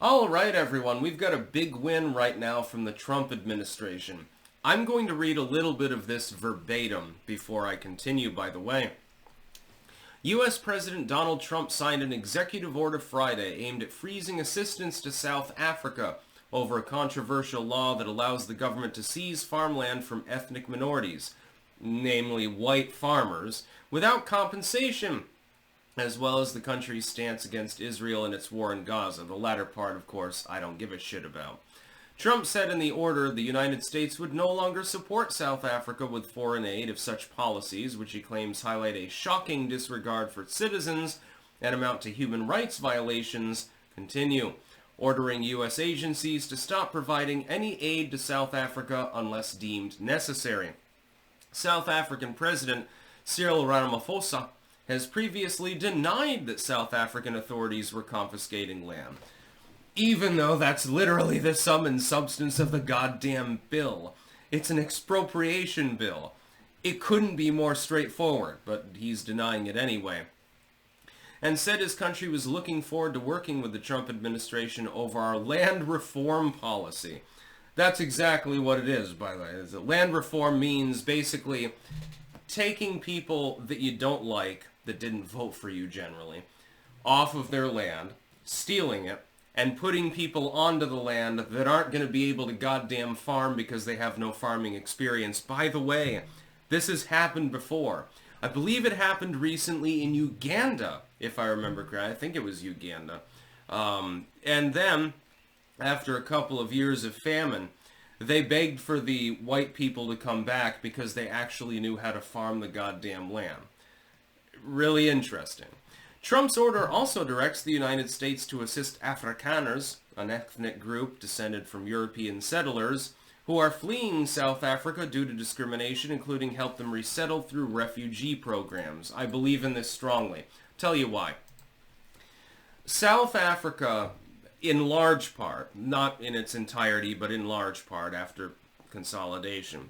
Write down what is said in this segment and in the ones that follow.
All right, everyone, we've got a big win right now from the Trump administration. I'm going to read a little bit of this verbatim before I continue, by the way. U.S. President Donald Trump signed an executive order Friday aimed at freezing assistance to South Africa over a controversial law that allows the government to seize farmland from ethnic minorities, namely white farmers, without compensation, as well as the country's stance against Israel and its war in Gaza. The latter part, of course, I don't give a shit about. Trump said in the order the United States would no longer support South Africa with foreign aid if such policies, which he claims highlight a shocking disregard for citizens and amount to human rights violations, continue, ordering U.S. agencies to stop providing any aid to South Africa unless deemed necessary. South African President Cyril Ramaphosa has previously denied that South African authorities were confiscating land, even though that's literally the sum and substance of the goddamn bill. It's an expropriation bill. It couldn't be more straightforward, but he's denying it anyway. And said his country was looking forward to working with the Trump administration over our land reform policy. That's exactly what it is, by the way. Land reform means basically taking people that you don't like, that didn't vote for you generally, off of their land, stealing it, and putting people onto the land that aren't going to be able to goddamn farm because they have no farming experience. By the way, this has happened before. I believe it happened recently in Uganda, if I remember correctly. I think it was Uganda. And then, after a couple of years of famine, they begged for the white people to come back because they actually knew how to farm the goddamn land. Really interesting. Trump's order also directs the United States to assist Afrikaners, an ethnic group descended from European settlers, who are fleeing South Africa due to discrimination, including help them resettle through refugee programs. I believe in this strongly. Tell you why. South Africa, in large part, not in its entirety, but in large part after consolidation,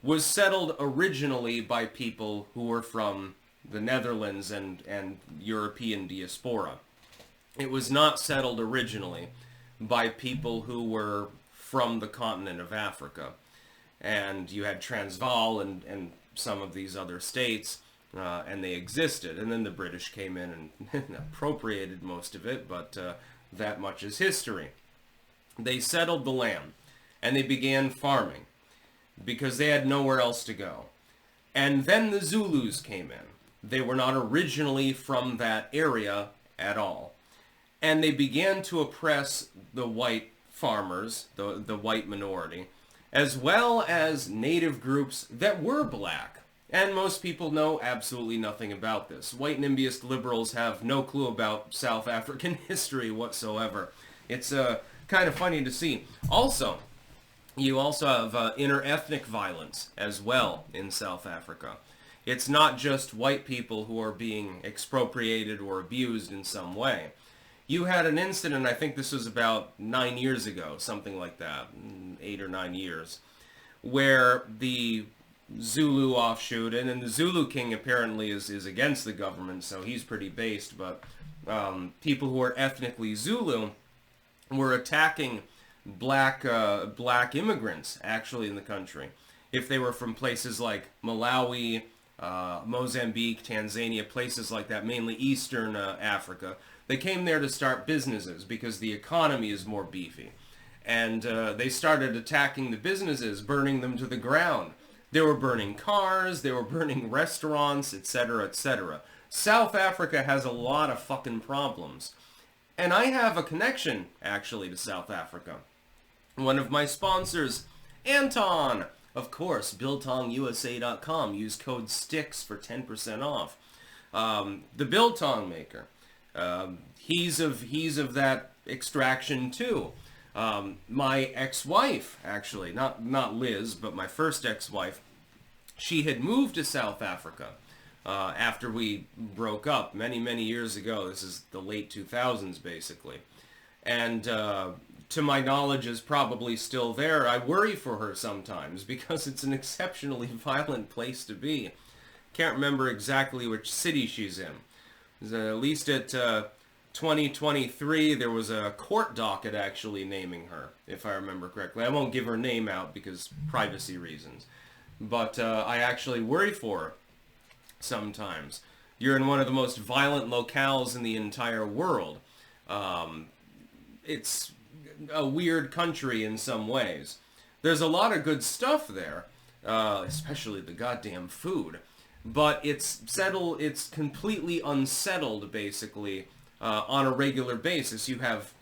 was settled originally by people who were from the Netherlands and European diaspora. It was not settled originally by people who were from the continent of Africa. And you had Transvaal and some of these other states, and they existed. And then the British came in and appropriated most of it, but that much is history. They settled the land, and they began farming, because they had nowhere else to go. And then the Zulus came in. They were not originally from that area at all. And they began to oppress the white farmers, the white minority, as well as native groups that were black. And most people know absolutely nothing about this. White NIMBYist liberals have no clue about South African history whatsoever. It's kind of funny to see. Also, you also have inter-ethnic violence as well in South Africa. It's not just white people who are being expropriated or abused in some way. You had an incident, I think this was about 9 years ago, something like that, 8 or 9 years, where the Zulu offshoot, and then the Zulu King apparently is against the government, so he's pretty based, but people who are ethnically Zulu were attacking black immigrants, actually, in the country. If they were from places like Malawi, Mozambique, Tanzania, places like that, mainly Eastern Africa. They came there to start businesses because the economy is more beefy. And they started attacking the businesses, burning them to the ground. They were burning cars, they were burning restaurants, etc., etc. South Africa has a lot of fucking problems. And I have a connection, actually, to South Africa. One of my sponsors, Anton, of course, BiltongUSA.com. Use code STICKS for 10% off. The biltong maker. He's of that extraction too. My ex-wife, actually, not Liz, but my first ex-wife, she had moved to South Africa after we broke up many years ago. This is the late 2000s, basically. And to my knowledge is probably still there. I worry for her sometimes because it's an exceptionally violent place to be. Can't remember exactly which city she's in. At least at 2023, there was a court docket actually naming her, if I remember correctly. I won't give her name out because privacy reasons. But I actually worry for her sometimes. You're in one of the most violent locales in the entire world. It's a weird country in some ways. There's a lot of good stuff there, especially the goddamn food. But it's completely unsettled, basically, on a regular basis. You have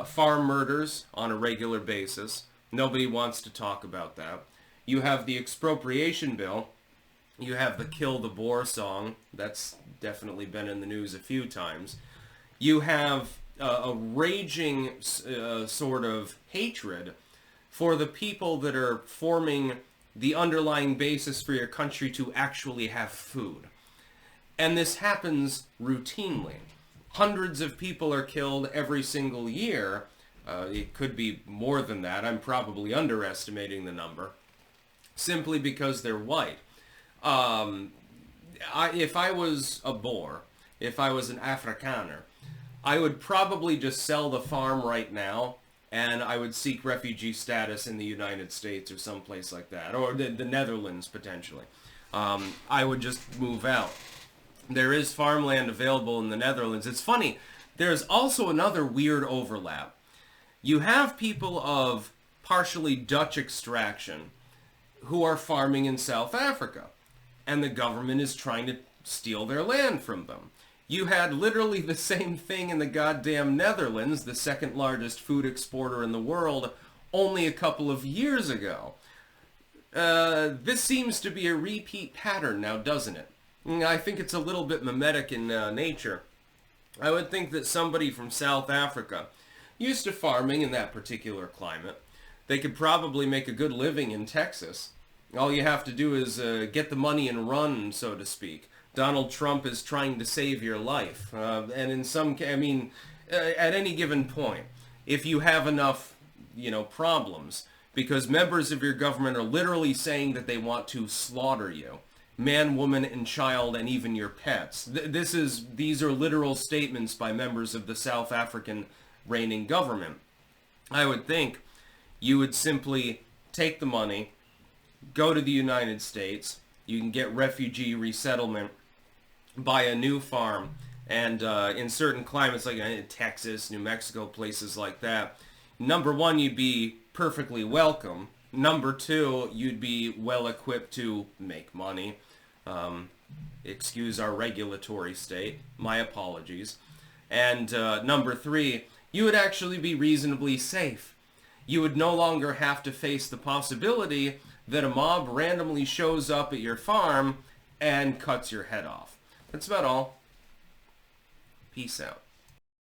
farm murders on a regular basis. Nobody wants to talk about that. You have the expropriation bill. You have the Kill the Boer song. That's definitely been in the news a few times. You have a raging sort of hatred for the people that are forming the underlying basis for your country to actually have food. And this happens routinely. Hundreds of people are killed every single year. It could be more than that. I'm probably underestimating the number. Simply because they're white. If I was a Boer, if I was an Afrikaner, I would probably just sell the farm right now, and I would seek refugee status in the United States or someplace like that, or the Netherlands potentially. I would just move out. There is farmland available in the Netherlands. It's funny, there's also another weird overlap. You have people of partially Dutch extraction who are farming in South Africa, and the government is trying to steal their land from them. You had literally the same thing in the goddamn Netherlands, the second largest food exporter in the world, only a couple of years ago. This seems to be a repeat pattern now, doesn't it? I think it's a little bit mimetic in nature. I would think that somebody from South Africa, used to farming in that particular climate, they could probably make a good living in Texas. All you have to do is get the money and run, so to speak. Donald Trump is trying to save your life. And in some, at any given point, if you have enough, problems, because members of your government are literally saying that they want to slaughter you, man, woman, and child, and even your pets. These are literal statements by members of the South African reigning government. I would think you would simply take the money, go to the United States, you can get refugee resettlement, buy a new farm, and in certain climates like Texas, New Mexico, places like that, number one, you'd be perfectly welcome. Number two, you'd be well equipped to make money. Excuse our regulatory state. My apologies. And number three, you would actually be reasonably safe. You would no longer have to face the possibility that a mob randomly shows up at your farm and cuts your head off. That's about all. Peace out.